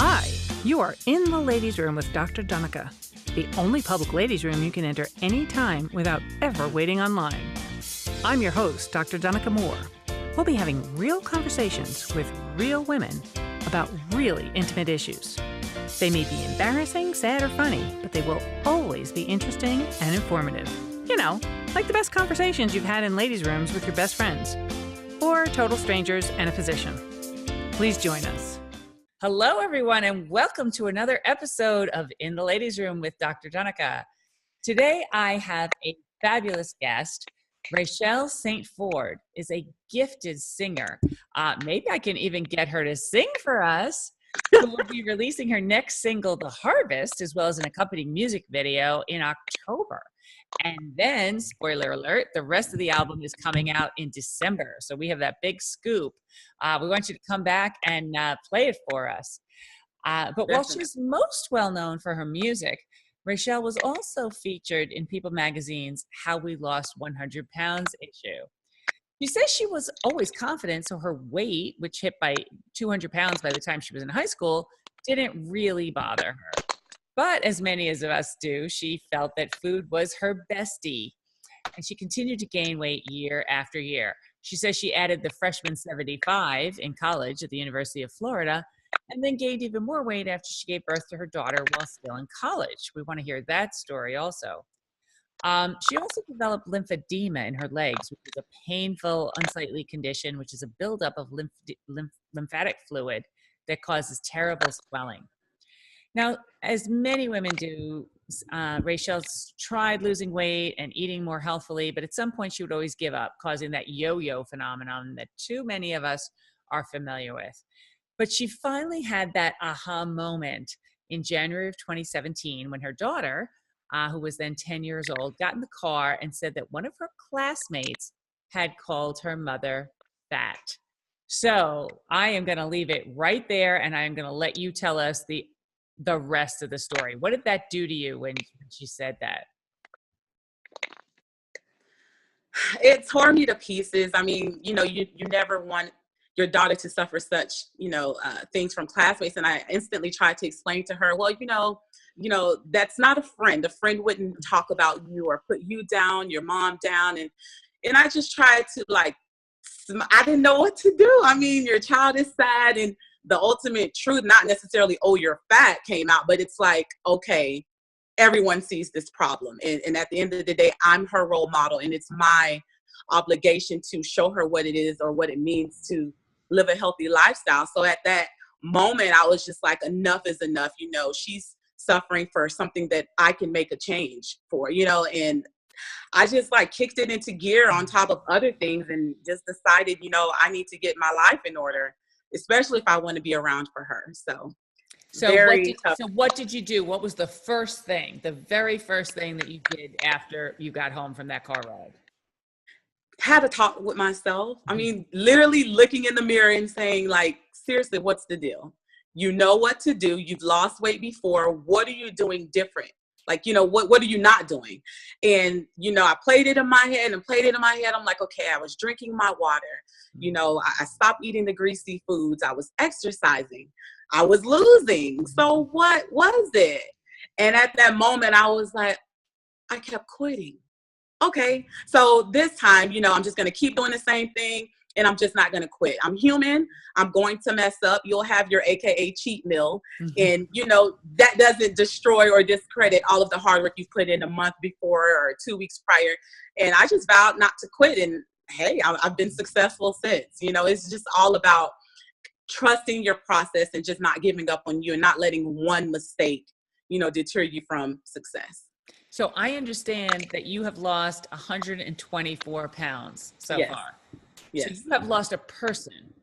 Hi, you are in the ladies' room with Dr. Donica, the only public ladies' room you can enter anytime without ever waiting online. I'm your host, Dr. Donica Moore. We'll be having real conversations with real women about really intimate issues. They may be embarrassing, sad, or funny, but they will always be interesting and informative. You know, like the best conversations you've had in ladies' rooms with your best friends, or total strangers and a physician. Please join us. Hello, everyone, and welcome to another episode of In the Ladies' Room with Dr. Donica. Today, I have a fabulous guest. Rachelle Saintfort is a gifted singer. Maybe I can even get her to sing for us. She will be releasing her next single, The Harvest, as well as an accompanying music video in October. And then, spoiler alert, the rest of the album is coming out in December. So we have that big scoop. We want you to come back and play it for us. But while she's most well known for her music, Rachelle was also featured in People Magazine's How We Lost 100 Pounds issue. She says she was always confident, so her weight, which hit by 200 pounds by the time she was in high school, didn't really bother her. But as many of us do, she felt that food was her bestie. And she continued to gain weight year after year. She says she added the freshman 75 in college at the University of Florida, and then gained even more weight after she gave birth to her daughter while still in college. We want to hear that story also. She also developed lymphedema in her legs, which is a painful, unsightly condition, which is a buildup of lymphatic fluid that causes terrible swelling. Now, as many women do, Rachel's tried losing weight and eating more healthfully, but at some point she would always give up, causing that yo-yo phenomenon that too many of us are familiar with. But she finally had that aha moment in January of 2017 when her daughter, who was then 10 years old, got in the car and said that one of her classmates had called her mother fat. So I am going to leave it right there, and I am going to let you tell us the rest of the story. What did that do to you when she said that? It tore me to pieces. I mean, you never want your daughter to suffer such, things from classmates. And I instantly tried to explain to her, well, that's not a friend. A friend wouldn't talk about you or put you down, your mom down. And I just tried to I didn't know what to do. I mean, your child is sad, and the ultimate truth, not necessarily, oh, you're fat, came out, but it's like, okay, everyone sees this problem. And at the end of the day, I'm her role model, and it's my obligation to show her what it is or what it means to live a healthy lifestyle. So at that moment, I was just like, enough is enough. She's suffering for something that I can make a change for, and I just kicked it into gear on top of other things and just decided, I need to get my life in order, especially if I want to be around for her. So what did you do? What was the very first thing that you did after you got home from that car ride? Had to talk with myself. I mean, literally looking in the mirror and saying, seriously, what's the deal? You know what to do. You've lost weight before. What are you doing different? What are you not doing? And, I played it in my head. I'm like, okay, I was drinking my water. I stopped eating the greasy foods. I was exercising. I was losing. So what was it? And at that moment, I was like, I kept quitting. Okay. So this time, I'm just going to keep doing the same thing, and I'm just not going to quit. I'm human. I'm going to mess up. You'll have your AKA cheat meal. Mm-hmm. And, that doesn't destroy or discredit all of the hard work you've put in a month before or 2 weeks prior. And I just vowed not to quit. And hey, I've been successful since. It's just all about trusting your process and just not giving up on you and not letting one mistake, deter you from success. So I understand that you have lost 124 pounds so far. Yes. So you have lost a person.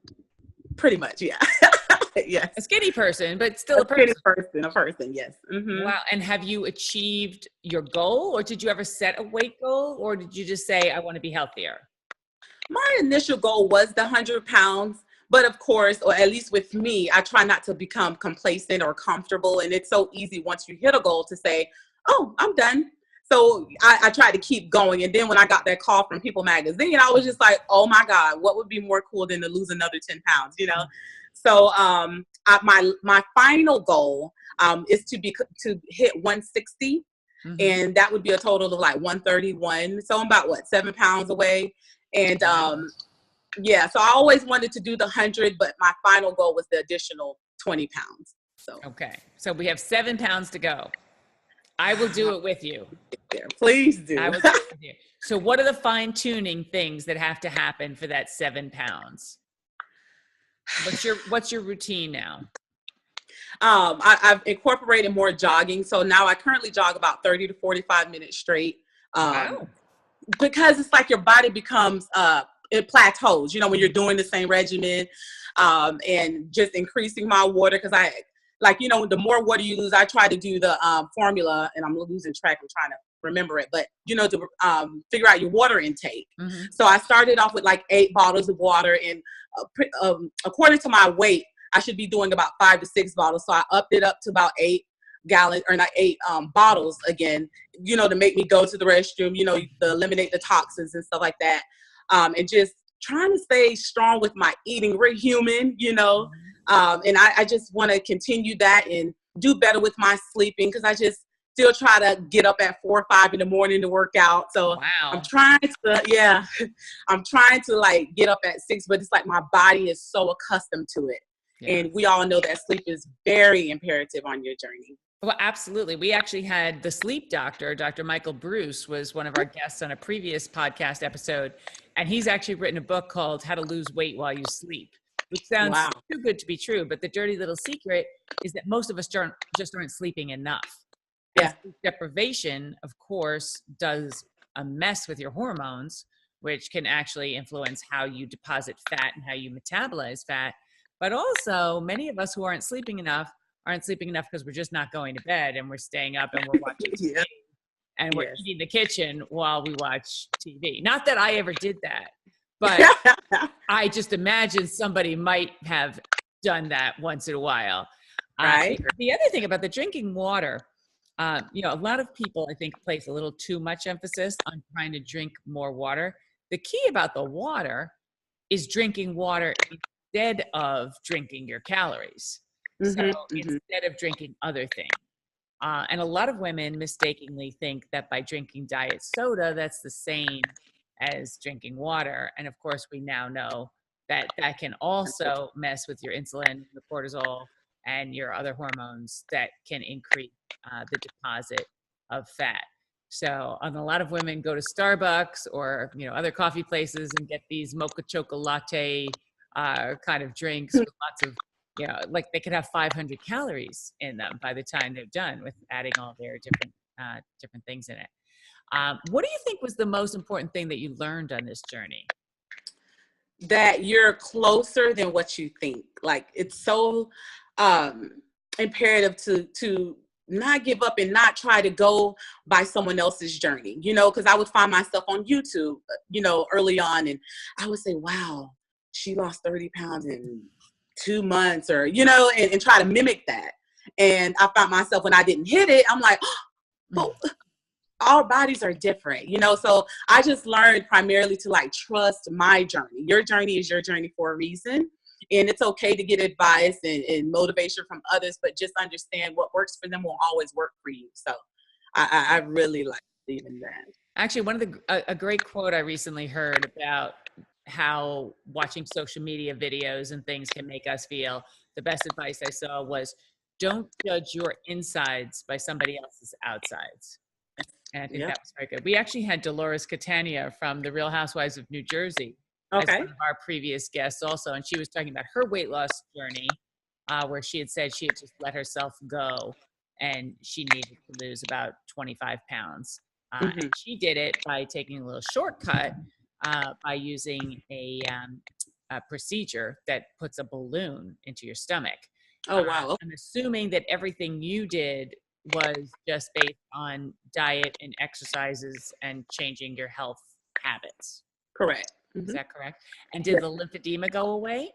Pretty much, yeah. Yes. A skinny person, but still a person. A person, yes. Mm-hmm. Wow. And have you achieved your goal, or did you ever set a weight goal, or did you just say, I want to be healthier? My initial goal was the 100 pounds. But of course, or at least with me, I try not to become complacent or comfortable. And it's so easy once you hit a goal to say, oh, I'm done. So I tried to keep going. And then when I got that call from People Magazine, I was just like, oh my God, what would be more cool than to lose another 10 pounds, So my final goal is to hit 160. Mhm. And that would be a total of like 131. So I'm about 7 pounds away. And yeah, so I always wanted to do the 100, but my final goal was the additional 20 pounds. So okay, so we have 7 pounds to go. I will do it with you. Please do. I will do it with you. So what are the fine-tuning things that have to happen for that 7 pounds? What's your routine now? I've incorporated more jogging. So now I currently jog about 30 to 45 minutes straight. Wow. Because it's like your body becomes, it plateaus, you know, when you're doing the same regimen, and just increasing my water. Cause you know, the more water you lose, I try to do the formula, and I'm losing track. I'm trying to remember it, but you know, to figure out your water intake. Mm-hmm. So I started off with like 8 bottles of water, and according to my weight, I should be doing about 5 to 6 bottles. So I upped it up to about 8 gallons, or not 8 bottles again, you know, to make me go to the restroom, you know, to eliminate the toxins and stuff like that. And just trying to stay strong with my eating. We're human, you know, and I just want to continue that and do better with my sleeping, because I just still try to get up at 4 or 5 in the morning to work out. So wow. I'm trying to like get up at 6, but it's like my body is so accustomed to it. Yeah. And we all know that sleep is very imperative on your journey. Well, absolutely. We actually had the sleep doctor, Dr. Michael Bruce, was one of our guests on a previous podcast episode. And he's actually written a book called How to Lose Weight While You Sleep, which sounds too good to be true. But the dirty little secret is that most of us just aren't sleeping enough. Yeah. And sleep deprivation, of course, does a mess with your hormones, which can actually influence how you deposit fat and how you metabolize fat. But also, many of us who aren't sleeping enough because we're just not going to bed, and we're staying up and we're watching TV and we're eating the kitchen while we watch TV. Not that I ever did that, but I just imagine somebody might have done that once in a while. Right. The other thing about the drinking water, you know, a lot of people, I think, place a little too much emphasis on trying to drink more water. The key about the water is drinking water instead of drinking your calories. So instead of drinking other things. And a lot of women mistakenly think that by drinking diet soda, that's the same as drinking water. And of course, we now know that that can also mess with your insulin, the cortisol, and your other hormones that can increase the deposit of fat. So a lot of women go to Starbucks or, you know, other coffee places and get these mocha chocolate latte kind of drinks with lots of, you know, like they could have 500 calories in them by the time they're done with adding all their different things in it. What do you think was the most important thing that you learned on this journey? That you're closer than what you think. Like, it's so imperative to not give up and not try to go by someone else's journey, you know, because I would find myself on YouTube, you know, early on, and I would say, wow, she lost 30 pounds in 2 months, or, you know, and try to mimic that. And I found myself, when I didn't hit it, I'm like, oh, our bodies are different, you know? So I just learned primarily to like trust my journey. Your journey is your journey for a reason. And it's okay to get advice and motivation from others, but just understand what works for them will always work for you. So I really like believing that. Actually, a great quote I recently heard about how watching social media videos and things can make us feel. The best advice I saw was, don't judge your insides by somebody else's outsides. And I think that was very good. We actually had Dolores Catania from the Real Housewives of New Jersey as one of our previous guests also. And she was talking about her weight loss journey, where she had said she had just let herself go and she needed to lose about 25 pounds. And she did it by taking a little shortcut by using a procedure that puts a balloon into your stomach. Oh, wow. I'm assuming that everything you did was just based on diet and exercises and changing your health habits. Correct. Is that correct? And did the lymphedema go away?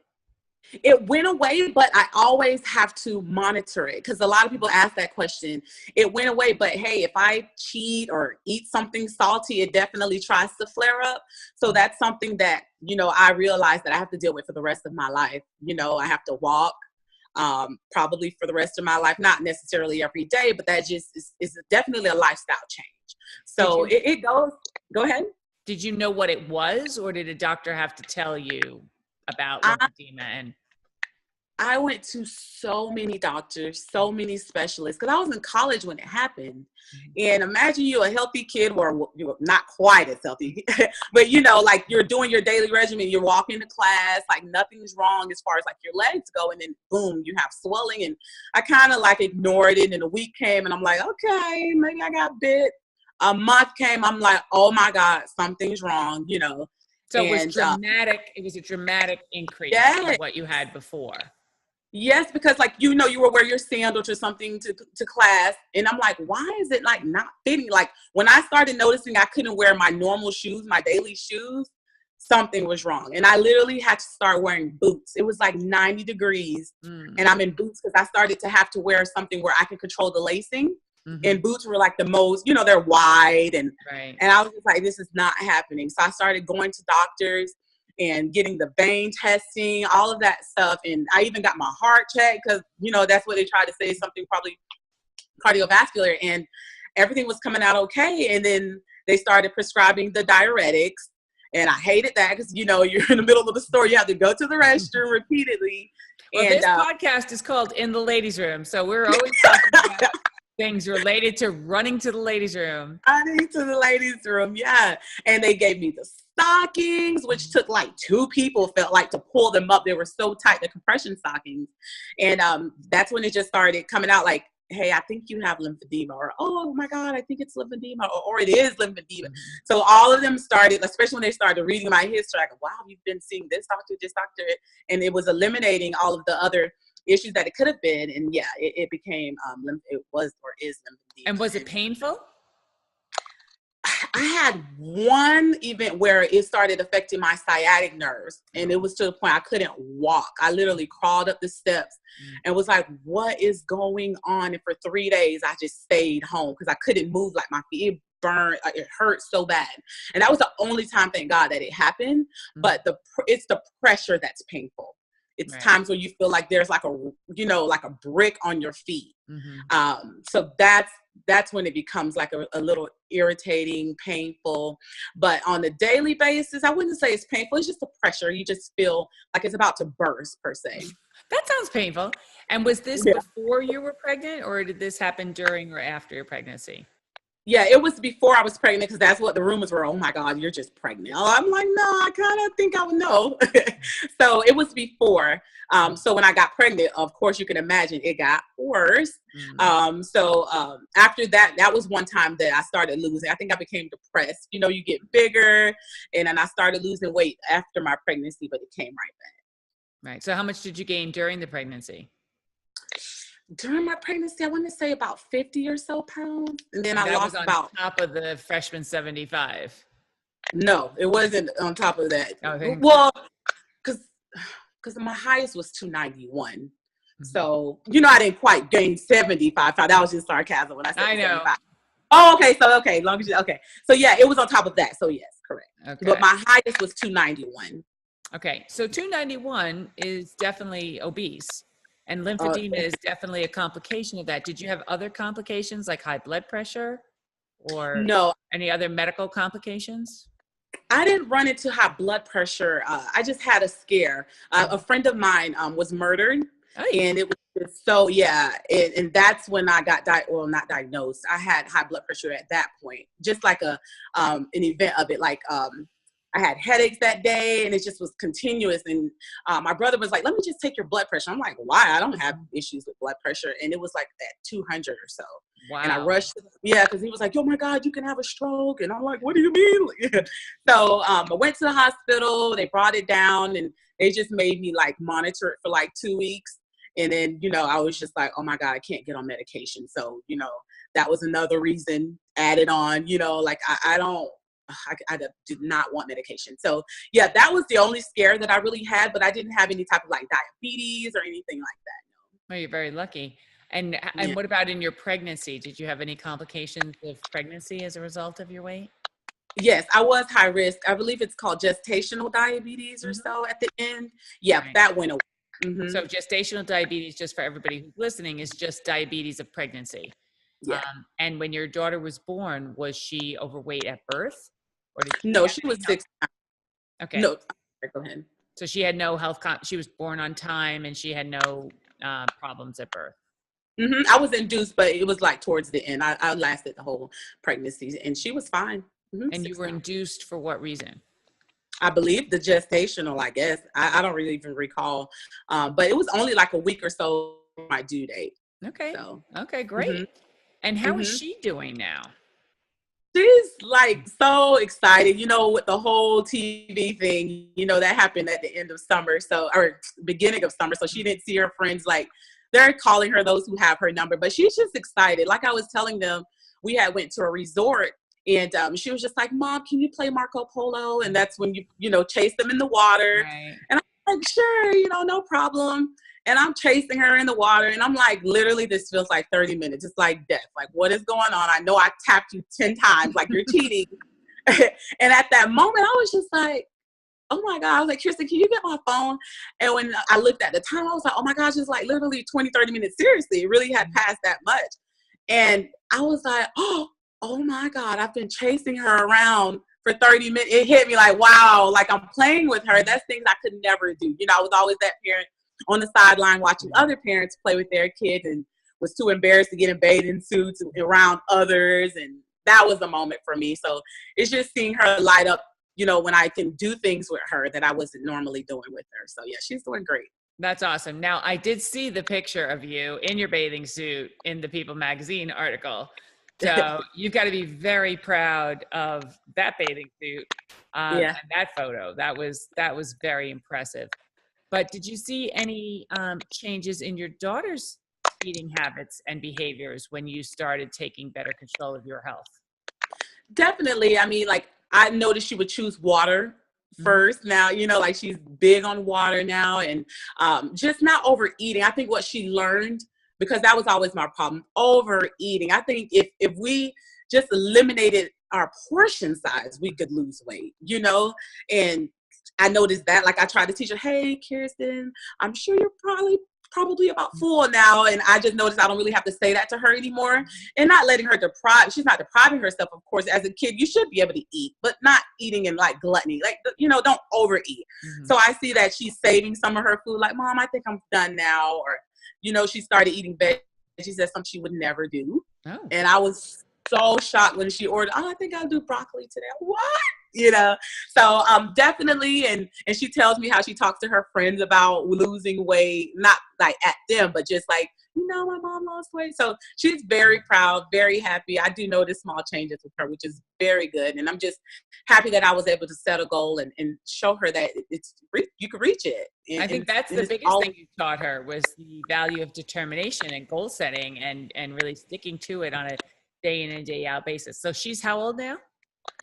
It went away, but I always have to monitor it, because a lot of people ask that question. It went away, but hey, if I cheat or eat something salty, it definitely tries to flare up. So that's something that, you know, I realize that I have to deal with for the rest of my life. You know, I have to walk. probably for the rest of my life, not necessarily every day, but that just is definitely a lifestyle change. So it goes, go ahead. Did you know what it was, or did a doctor have to tell you about lymphedema? And I went to so many doctors, so many specialists, because I was in college when it happened. And imagine you're a healthy kid, or you're not quite as healthy, but like you're doing your daily regimen, you're walking to class, like nothing's wrong as far as like your legs go, and then boom, you have swelling. And I kind of like ignored it, and a week came and I'm like, okay, maybe I got bit. A month came, I'm like, oh my God, something's wrong, So it was dramatic. It was a dramatic increase from what you had before. Yes, because like, you will wear your sandals or something to class. And I'm like, why is it like not fitting? Like when I started noticing I couldn't wear my normal shoes, my daily shoes, something was wrong. And I literally had to start wearing boots. It was like 90 degrees and I'm in boots because I started to have to wear something where I can control the lacing. And boots were like the most, they're wide and I was just like, this is not happening. So I started going to doctors and getting the vein testing, all of that stuff. And I even got my heart checked because, that's what they tried to say, something probably cardiovascular, and everything was coming out okay. And then they started prescribing the diuretics. And I hated that because, you're in the middle of the store. You have to go to the restroom repeatedly. Well, and this podcast is called In the Ladies' Room. So we're always talking about things related to running to the ladies' room. Running to the ladies' room, yeah. And they gave me the stockings, which took like 2 people, felt like, to pull them up. They were so tight, the compression stockings. And that's when it just started coming out like, hey, I think you have lymphedema, or, oh my God, I think it's lymphedema, or it is lymphedema. So all of them started, especially when they started reading my history, like, wow, you've been seeing this doctor, and it was eliminating all of the other issues that it could have been. And yeah, it became, it was or is lymphedema. And was it painful? I had one event where it started affecting my sciatic nerves, and it was to the point I couldn't walk. I literally crawled up the steps and was like, what is going on? And for 3 days, I just stayed home because I couldn't move, like my feet. It burned, it hurt so bad. And that was the only time, thank God, that it happened. But it's the pressure that's painful. It's times where you feel like there's like like a brick on your feet. So that's when it becomes like a little irritating, painful. But on a daily basis, I wouldn't say it's painful. It's just the pressure. You just feel like it's about to burst, per se. That sounds painful. And was this before you were pregnant, or did this happen during or after your pregnancy? Yeah, it was before I was pregnant, because that's what the rumors were. Oh my God, you're just pregnant. I'm like, no, I kind of think I would know. So it was before. So when I got pregnant, of course, you can imagine it got worse. So after that, that was one time that I started losing. I think I became depressed. You get bigger, and then I started losing weight after my pregnancy, but it came right back. Right. So how much did you gain during the pregnancy? During my pregnancy, I want to say about 50 or so pounds. And then I lost on about top of the freshman 75. No, it wasn't on top of that. Oh, well, because my highest was 291. So, I didn't quite gain 75. That was just sarcasm when I said 75. Oh, okay. So, okay. So, yeah, it was on top of that. So, yes, correct. Okay. But my highest was 291. Okay. So, 291 is definitely obese. And lymphedema is definitely a complication of that. Did you have other complications like high blood pressure or any other medical complications? I didn't run into high blood pressure. I just had a scare. A friend of mine was murdered. And it was so, yeah. And that's when I got not diagnosed. I had high blood pressure at that point, just like an event of it. Like, I had headaches that day, and it just was continuous. And my brother was like, let me just take your blood pressure. I'm like, why? I don't have issues with blood pressure. And it was like at 200 or so. Wow. And I rushed. Yeah, because he was like, oh my God, you can have a stroke. And I'm like, what do you mean? So I went to the hospital. They brought it down, and they just made me like monitor it for like 2 weeks. And then, I was just like, oh my God, I can't get on medication. So, that was another reason added on, like I did not want medication. So yeah, that was the only scare that I really had, but I didn't have any type of like diabetes or anything like that. No. Well, you're very lucky. And what about in your pregnancy? Did you have any complications of pregnancy as a result of your weight? Yes, I was high risk. I believe it's called gestational diabetes or so at the end. Yeah, that went away. Mm-hmm. So gestational diabetes, just for everybody who's listening, is just diabetes of pregnancy. Yeah. And when your daughter was born, was she overweight at birth, or did she No, have she any was health? 6. Okay, No, go ahead. so she had no health. She was born on time, and she had no problems at birth. Mm-hmm. I was induced, but it was like towards the end. I lasted the whole pregnancy, and she was fine. Mm-hmm. And you 6 were pounds. induced for what reason? I believe the gestational, I guess. I don't really even recall. But it was only like a week or so from my due date. Okay. So, Okay, mm-hmm. great. And how is Mm-hmm. she doing now? She's like so excited, with the whole TV thing, that happened at the end of summer. So, or beginning of summer. So she didn't see her friends. Like they're calling her, those who have her number, but she's just excited. Like I was telling them, we had went to a resort and she was just like, Mom, can you play Marco Polo? And that's when you chase them in the water. Right. And I'm like, sure, no problem. And I'm chasing her in the water. And I'm like, literally, this feels like 30 minutes. It's like death. Like, what is going on? I know I tapped you 10 times. Like, you're cheating. And at that moment, I was just like, oh, my God. I was like, Kirsten, can you get my phone? And when I looked at the time, I was like, oh, my gosh, it's like literally 20, 30 minutes. Seriously, it really had passed that much. And I was like, oh, my God, I've been chasing her around for 30 minutes. It hit me like, wow, like I'm playing with her. That's things I could never do. I was always that parent on the sideline watching other parents play with their kids and was too embarrassed to get in bathing suits around others. And that was a moment for me. So it's just seeing her light up, when I can do things with her that I wasn't normally doing with her. So yeah, she's doing great. That's awesome. Now, I did see the picture of you in your bathing suit in the People magazine article. So you've got to be very proud of that bathing suit and that photo. That was very impressive. But did you see any changes in your daughter's eating habits and behaviors when you started taking better control of your health? Definitely. I mean, like I noticed she would choose water first. Now, like she's big on water now and just not overeating. I think what she learned, because that was always my problem, overeating. I think if we just eliminated our portion size, we could lose weight, and I noticed that, like I tried to teach her, hey, Kirsten, I'm sure you're probably about full now. And I just noticed I don't really have to say that to her anymore and not letting her she's not depriving herself. Of course, as a kid, you should be able to eat, but not eating in like gluttony, like, don't overeat. Mm-hmm. So I see that she's saving some of her food. Like, Mom, I think I'm done now. Or, she started eating veggies. She said something she would never do. Oh. And I was so shocked when she ordered, I think I'll do broccoli today. What? So definitely. And she tells me how she talks to her friends about losing weight, not like at them, but just like, my mom lost weight. So she's very proud, very happy. I do notice small changes with her, which is very good. And I'm just happy that I was able to set a goal and show her that you can reach it. And, I think that's the biggest thing you taught her was the value of determination and goal setting and really sticking to it on a day in and day out basis. So she's how old now?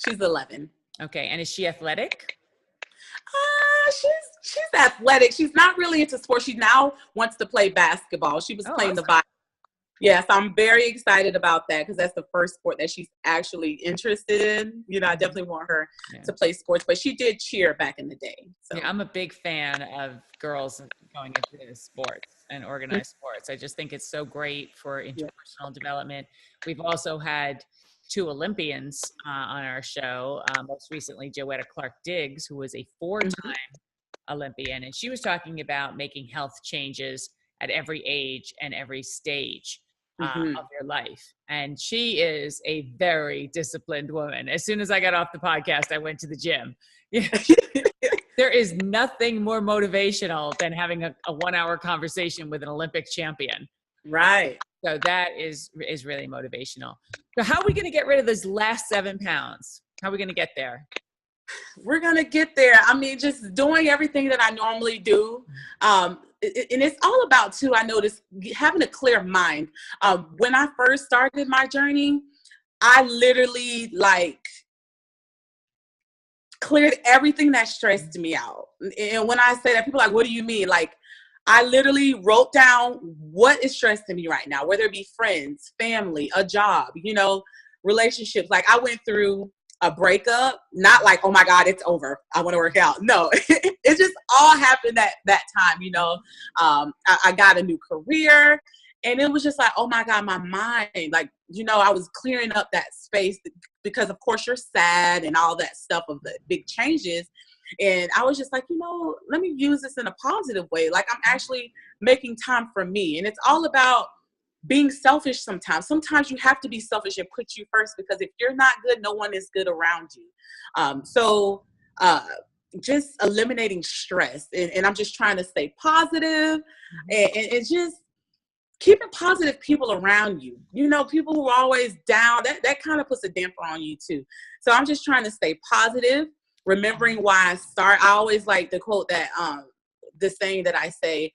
She's 11. Okay. And is she athletic? She's athletic. She's not really into sports. She now wants to play basketball. She was playing the volleyball. Yes, I'm very excited about that because that's the first sport that she's actually interested in. I definitely want her to play sports, but she did cheer back in the day. So I'm a big fan of girls going into sports and organized sports. I just think it's so great for interpersonal development. We've also had 2 Olympians on our show. Most recently, Joetta Clark-Diggs, who was a 4-time Olympian, and she was talking about making health changes at every age and every stage of your life. And she is a very disciplined woman. As soon as I got off the podcast, I went to the gym. There is nothing more motivational than having a 1-hour conversation with an Olympic champion. Right. So that is really motivational. So how are we going to get rid of those last 7 pounds? How are we going to get there? We're going to get there. I mean, just doing everything that I normally do. And it's all about, too, I noticed, having a clear mind. When I first started my journey, I literally, cleared everything that stressed me out. And when I say that, people are like, what do you mean? Like, I literally wrote down what is stressing me right now, whether it be friends, family, a job, relationships. Like I went through a breakup, not like, oh my God, it's over, I want to work out. No, it just all happened that time, you know. I got a new career, and it was just like, oh my God, my mind, like, you know, I was clearing up that space because of course you're sad and all that stuff of the big changes. And I was just like, you know, let me use this in a positive way. Like, I'm actually making time for me. And it's all about being selfish sometimes. Sometimes you have to be selfish and put you first, because if you're not good, no one is good around you. So just eliminating stress. And I'm just trying to stay positive and just keeping positive people around you. You know, people who are always down, that kind of puts a damper on you too. So I'm just trying to stay positive, remembering why I start. I always like the quote that, the saying that I say,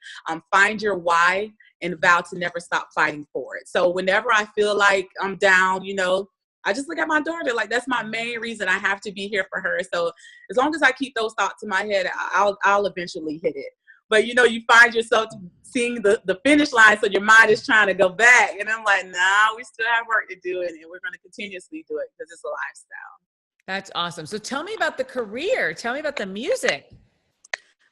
find your why and vow to never stop fighting for it. So whenever I feel like I'm down, you know, I just look at my daughter, like that's my main reason I have to be here for her. So as long as I keep those thoughts in my head, I'll eventually hit it. But you know, you find yourself seeing the finish line, so your mind is trying to go back. And I'm like, nah, we still have work to do, and we're going to continuously do it because it's a lifestyle. That's awesome. So tell me about the career. Tell me about the music.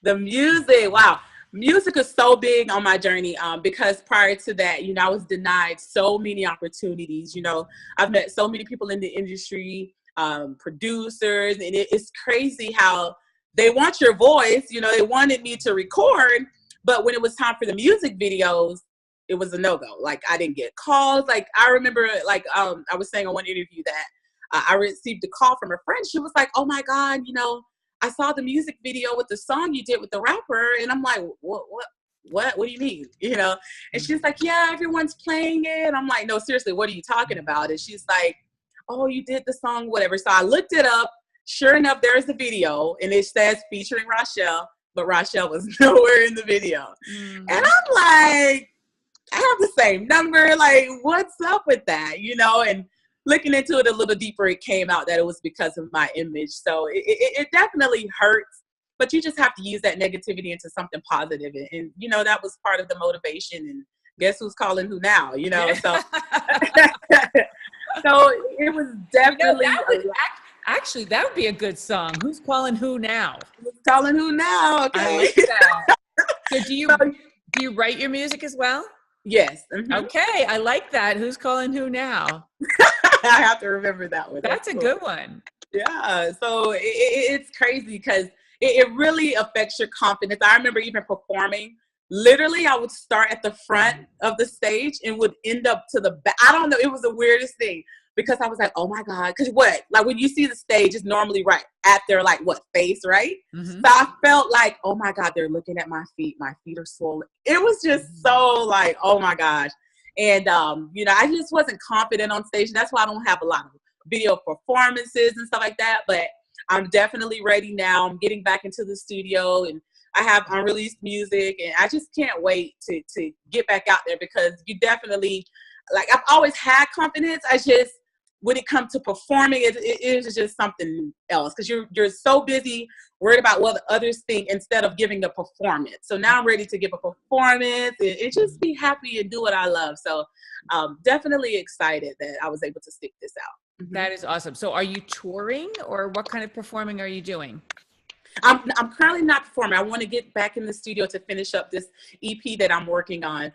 The music, wow. Music is so big on my journey because prior to that, you know, I was denied so many opportunities. You know, I've met so many people in the industry, producers, and it's crazy how they want your voice. You know, they wanted me to record, but when it was time for the music videos, it was a no-go. Like, I didn't get calls. Like, I remember, like, I was saying on one interview that I received a call from a friend. She was like, oh my God, you know, I saw the music video with the song you did with the rapper. And I'm like, what do you mean? You know? And she's like, yeah, everyone's playing it. And I'm like, no, seriously, what are you talking about? And she's like, oh, you did the song, whatever. So I looked it up. Sure enough, there's the video, and it says featuring Rochelle, but Rochelle was nowhere in the video. And I'm like, I have the same number. Like, what's up with that? You know? And looking into it a little deeper, it came out that it was because of my image. So it definitely hurts, but you just have to use that negativity into something positive. And you know, that was part of the motivation. And guess who's calling who now, you know? So, so it was definitely, you know, actually, that would be a good song. Who's calling who now? Who's calling who now? Okay. I like that. So do you write your music as well? Yes. Mm-hmm. Okay, I like that. Who's calling who now? I have to remember that one. That's a good one. Yeah. So it's crazy because it really affects your confidence. I remember even performing. Literally, I would start at the front of the stage and would end up to the back. I don't know. It was the weirdest thing because I was like, oh my God. Because what? Like when you see the stage, it's normally right at their like what face, right? Mm-hmm. So I felt like, oh my God, they're looking at my feet. My feet are swollen. It was just so like, oh my gosh. And, you know, I just wasn't confident on stage. That's why I don't have a lot of video performances and stuff like that. But I'm definitely ready now. I'm getting back into the studio and I have unreleased music. And I just can't wait to get back out there because you definitely, like, I've always had confidence. I just, when it comes to performing, it is just something else because you're so busy worried about what others think instead of giving a performance. So now I'm ready to give a performance and just be happy and do what I love. So definitely excited that I was able to stick this out. Mm-hmm. That is awesome. So are you touring or what kind of performing are you doing? I'm currently not performing. I want to get back in the studio to finish up this EP that I'm working on.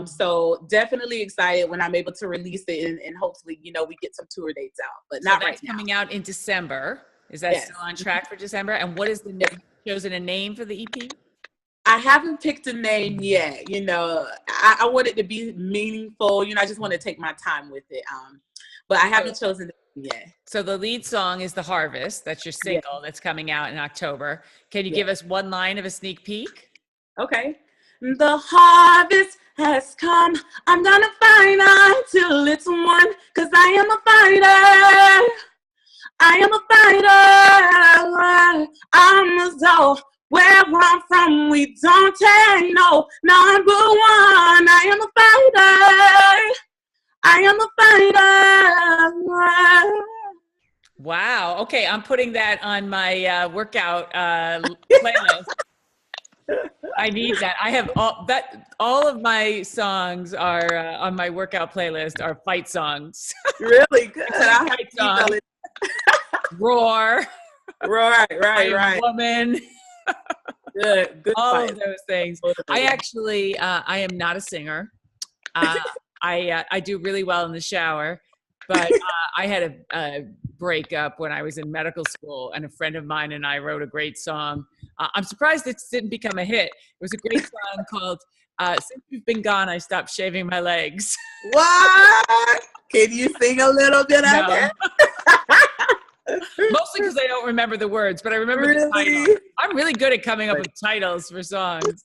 So definitely excited when I'm able to release it and hopefully, you know, we get some tour dates out, but not right now. Coming out in December. Is that still on track for December? And what is chosen a name for the EP? I haven't picked a name yet. You know, I want it to be meaningful. You know, I just want to take my time with it. But I haven't chosen the name yet. So the lead song is The Harvest. That's your single that's coming out in October. Can you give us one line of a sneak peek? Okay. The harvest has come. I'm gonna fight until it's won. Cause I am a fighter. I am a fighter. I'm a soul. Where I'm from, we don't take no number one. I am a fighter. I am a fighter. Wow. Okay, I'm putting that on my workout playlist. I need that. I have all of my songs are on my workout playlist are fight songs. Really good. Fight songs. Roar. Right, I am right. a woman. Good All fight. of those things. I actually, I am not a singer. I do really well in the shower, but I had a breakup when I was in medical school, and a friend of mine and I wrote a great song. I'm surprised it didn't become a hit. It was a great song called "Since You've Been Gone, I Stopped Shaving My Legs." What? Can you sing a little bit of No. it? Mostly because I don't remember the words, but I remember the Really? title. I'm really good at coming up with titles for songs.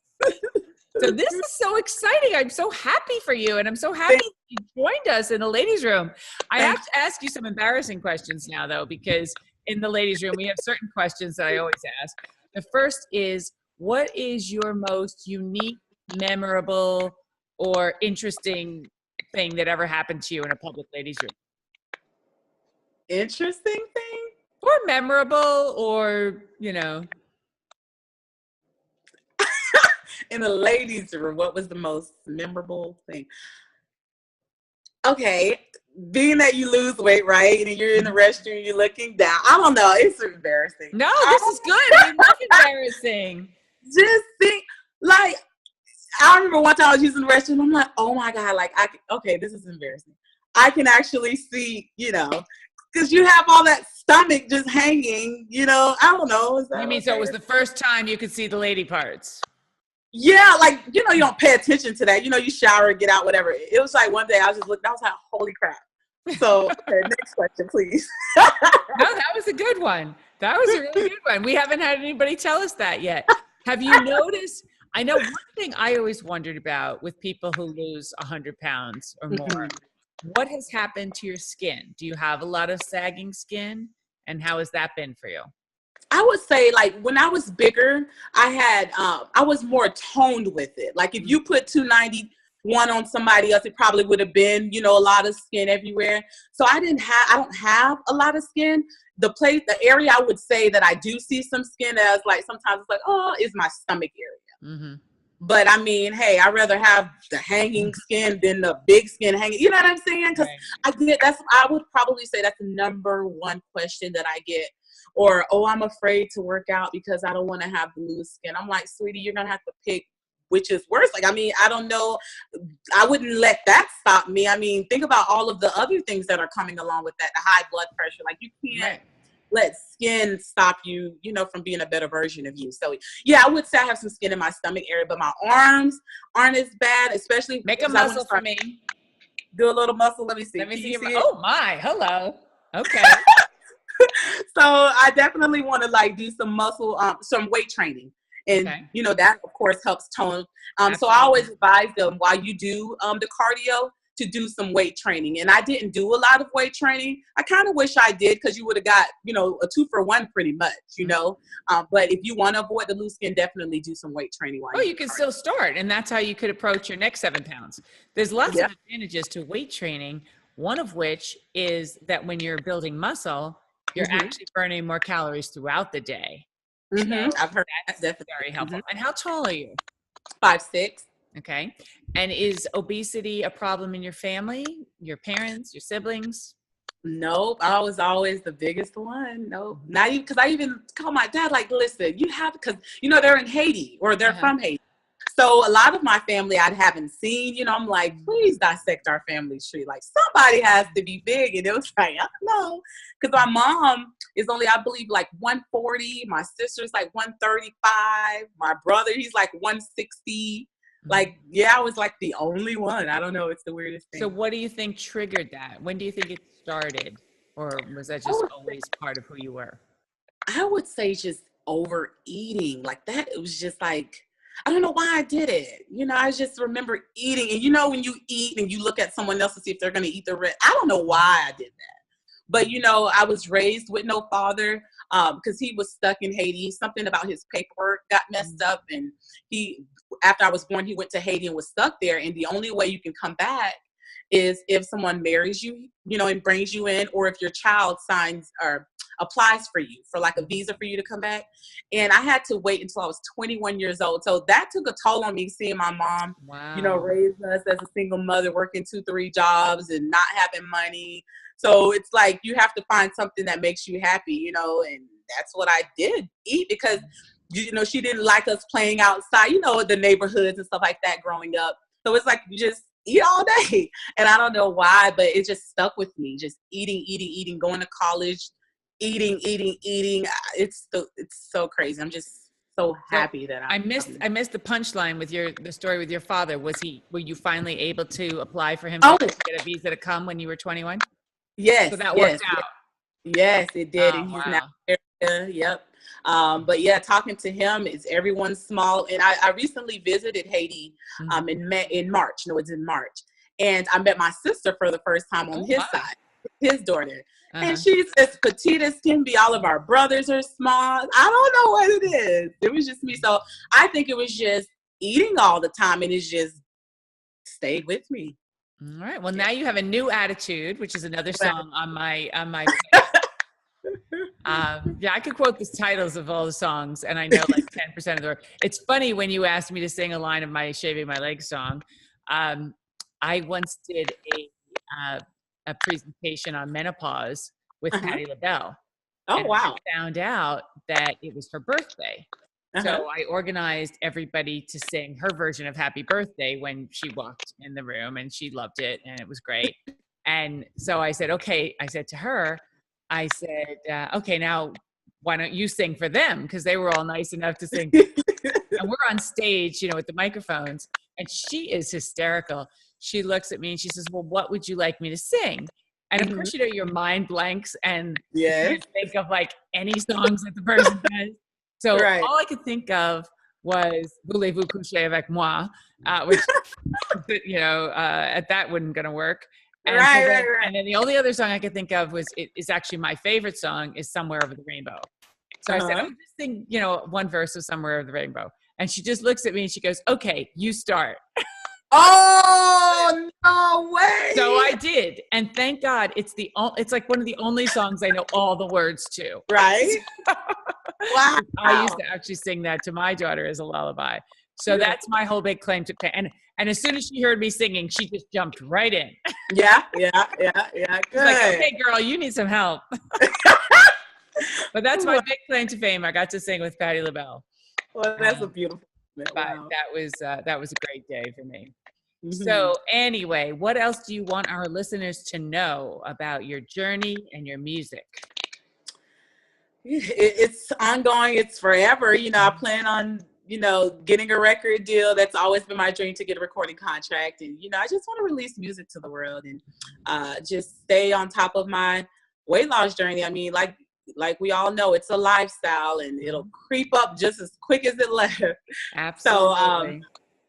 So this is so exciting. I'm so happy for you, and I'm so happy that you joined us in the ladies' room. I have to ask you some embarrassing questions now, though, because in the ladies' room, we have certain questions that I always ask. The first is, what is your most unique, memorable, or interesting thing that ever happened to you in a public ladies' room? Interesting thing? Or memorable, or, you know. In the ladies' room, what was the most memorable thing? Okay, being that you lose weight, right? And you're in the restroom, you're looking down. I don't know. It's embarrassing. No, this is good. We love embarrassing. Just think, like, I remember one time I was using the restroom. I'm like, oh my God, like, okay, this is embarrassing. I can actually see, because you have all that stomach just hanging, I don't know. You mean so it was the first time you could see the lady parts? Yeah, like, you don't pay attention to that. You shower, get out, whatever. It was like one day I was just looking, I was like, holy crap. So, okay, next question, please. No, that was a good one. That was a really good one. We haven't had anybody tell us that yet. Have you noticed? I know one thing I always wondered about with people who lose 100 pounds or more, what has happened to your skin? Do you have a lot of sagging skin? And how has that been for you? I would say, like, when I was bigger, I was more toned with it. Like, if you put 291 on somebody else, it probably would have been, a lot of skin everywhere. So I don't have a lot of skin. The area I would say that I do see some skin as, like, sometimes it's like, oh, is my stomach area. Mm-hmm. But I mean, hey, I'd rather have the hanging skin than the big skin hanging. You know what I'm saying? Because I would probably say that's the number one question that I get. Or, oh, I'm afraid to work out because I don't want to have loose skin. I'm like, sweetie, you're going to have to pick which is worse. Like, I mean, I don't know. I wouldn't let that stop me. I mean, think about all of the other things that are coming along with that, the high blood pressure. Like, you can't let skin stop you, from being a better version of you. So, yeah, I would say I have some skin in my stomach area, but my arms aren't as bad, especially. Make a muscle for me. Do a little muscle. Let me see. Let me see. Oh, my. Hello. Okay. So I definitely want to, like, do some muscle, some weight training. And, that, of course, helps tone. So I always advise them while you do the cardio to do some weight training. And I didn't do a lot of weight training. I kind of wish I did, because you would have got, a 2-for-1 pretty much, But if you want to avoid the loose skin, definitely do some weight training. You can still start. And that's how you could approach your next 7 pounds. There's lots of advantages to weight training, one of which is that when you're building muscle, you're actually burning more calories throughout the day. So I've heard that's very helpful. And how tall are you? 5'6". Okay. And is obesity a problem in your family, your parents, your siblings? Nope. I was always the biggest one. Nope. Not even, because I even called my dad, like, listen, you have, because, they're in Haiti, or they're from Haiti. So a lot of my family I haven't seen, I'm like, please dissect our family tree. Like, somebody has to be big. And it was like, I don't know. Because my mom is only, I believe, like 140. My sister's like 135. My brother, he's like 160. Like, I was like the only one. I don't know. It's the weirdest thing. So what do you think triggered that? When do you think it started? Or was that just always part of who you were? I would say just overeating. Like, that, it was just like, I don't know why I did it. I just remember eating. And when you eat and you look at someone else to see if they're going to eat the rest, I don't know why I did that. But, I was raised with no father, because he was stuck in Haiti. Something about his paperwork got messed up. And after I was born, he went to Haiti and was stuck there. And the only way you can come back is if someone marries you, and brings you in, or if your child signs or applies for you for like a visa for you to come back. And I had to wait until I was 21 years old. So that took a toll on me, seeing my mom, Wow. you know, raise us as a single mother, working 2-3 jobs and not having money. So it's like you have to find something that makes you happy, you know, and that's what I did, eat, because, you know, she didn't like us playing outside, you know, the neighborhoods and stuff like that growing up. So it's like you just eat all day. And I don't know why, but it just stuck with me. Just eating, going to college, eating. It's so crazy. I'm just so happy that I missed the punchline with the story with your father. Were you finally able to apply for him to get a visa to come when you were 21? Yes. So that worked out. Yes, it did. Oh, And he's wow. now, yep. But yeah, talking to him is everyone's small. And I recently visited Haiti in March. No, it's in March. And I met my sister for the first time on his side, his daughter. And she's as petite as can be. All of our brothers are small. I don't know what it is. It was just me. So I think it was just eating all the time, and it's just stayed with me. All right. Well, now you have a new attitude, which is another song on my yeah, I could quote the titles of all the songs, and I know like 10% of the word. It's funny when you asked me to sing a line of my Shaving My Legs song. I once did a presentation on menopause with Patti LaBelle. Oh, wow. I found out that it was her birthday. So I organized everybody to sing her version of Happy Birthday when she walked in the room, and she loved it, and it was great. And so I said, okay, I said to her, okay, now why don't you sing for them? Because they were all nice enough to sing. And we're on stage, you know, with the microphones, and she is hysterical. She looks at me and she says, well, what would you like me to sing? And of course, you know, your mind blanks and you can't think of like any songs that the person does. So all I could think of was Voulez-vous coucher avec moi, which, you know, that wasn't going to work. And and then the only other song I could think of is actually my favorite song is Somewhere Over the Rainbow. So I said, I'm just sing, you know, one verse of Somewhere Over the Rainbow. And she just looks at me and she goes, okay, you start. Oh, no way. So I did. And thank God it's like one of the only songs I know all the words to. Right. Wow. I used to actually sing that to my daughter as a lullaby. So that's my whole big claim to fame. And as soon as she heard me singing, she just jumped right in. Yeah. Good. She's like, okay, girl, you need some help. But that's my big claim to fame. I got to sing with Patti LaBelle. Well, that's a beautiful. Wow. That was a great day for me. So anyway, what else do you want our listeners to know about your journey and your music? It's ongoing. It's forever. You know, I plan on, you know, getting a record deal. That's always been my dream, to get a recording contract. And, you know, I just want to release music to the world and just stay on top of my weight loss journey. I mean, like we all know, it's a lifestyle and it'll creep up just as quick as it left. Absolutely. So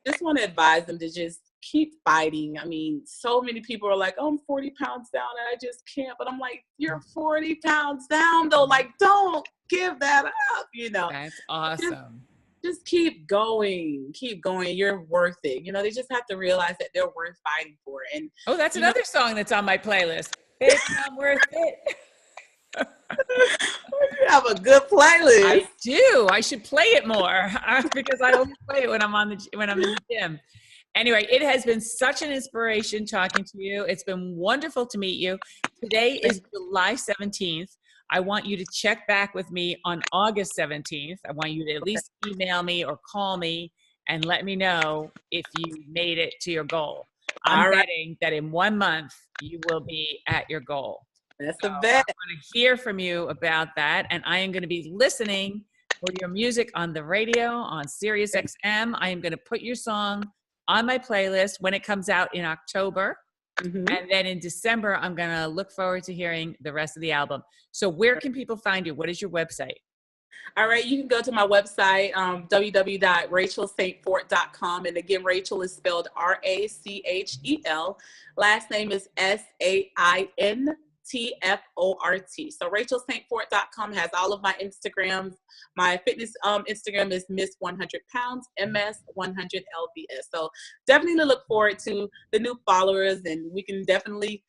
just want to advise them to just keep fighting. I mean, so many people are like, oh, I'm 40 pounds down and I just can't. But I'm like, you're 40 pounds down though. Like, don't give that up, you know. That's awesome. Just keep going. You're worth it. You know, they just have to realize that they're worth fighting for. And that's another song that's on my playlist. Bitch, I'm worth it. You have a good playlist. I do. I should play it more because I only play it when I'm in the gym. Anyway, it has been such an inspiration talking to you. It's been wonderful to meet you. Today is July 17th. I want you to check back with me on August 17th. I want you to at least email me or call me and let me know if you made it to your goal. I'm betting that in 1 month, you will be at your goal. That's the bet. I want to hear from you about that. And I am going to be listening for your music on the radio, on Sirius XM. I am going to put your song on my playlist when it comes out in October. And then in December, I'm going to look forward to hearing the rest of the album. So where can people find you? What is your website? All right, you can go to my website, www.rachelsaintfort.com. And again, Rachel is spelled Rachel. Last name is Saintfort. So rachelsaintfort.com has all of my Instagrams. My fitness Instagram is Ms.100 pounds, Ms.100 LBS. So definitely look forward to the new followers, and we can definitely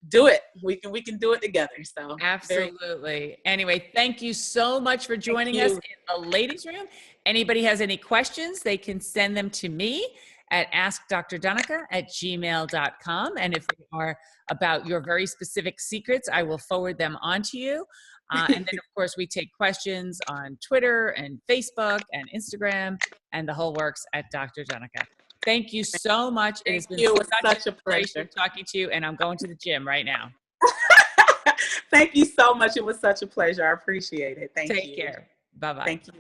do it. We can do it together. So Absolutely. Anyway, thank you so much for joining us in the ladies' room. Anybody has any questions, they can send them to me at askdrdonica@gmail.com. And if they are about your very specific secrets, I will forward them on to you. And then, of course, we take questions on Twitter and Facebook and Instagram and the whole works at Dr. Donica. Thank you so much. It has been such a pleasure talking to you, and I'm going to the gym right now. Thank you so much. It was such a pleasure. I appreciate it. Thank you. Take care. Bye-bye. Thank you.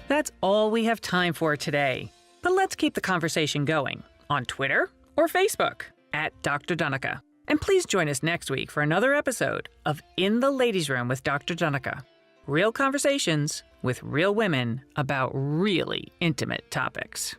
That's all we have time for today. But let's keep the conversation going on Twitter or Facebook at Dr. Donica. And please join us next week for another episode of In the Ladies' Room with Dr. Donica. Real conversations with real women about really intimate topics.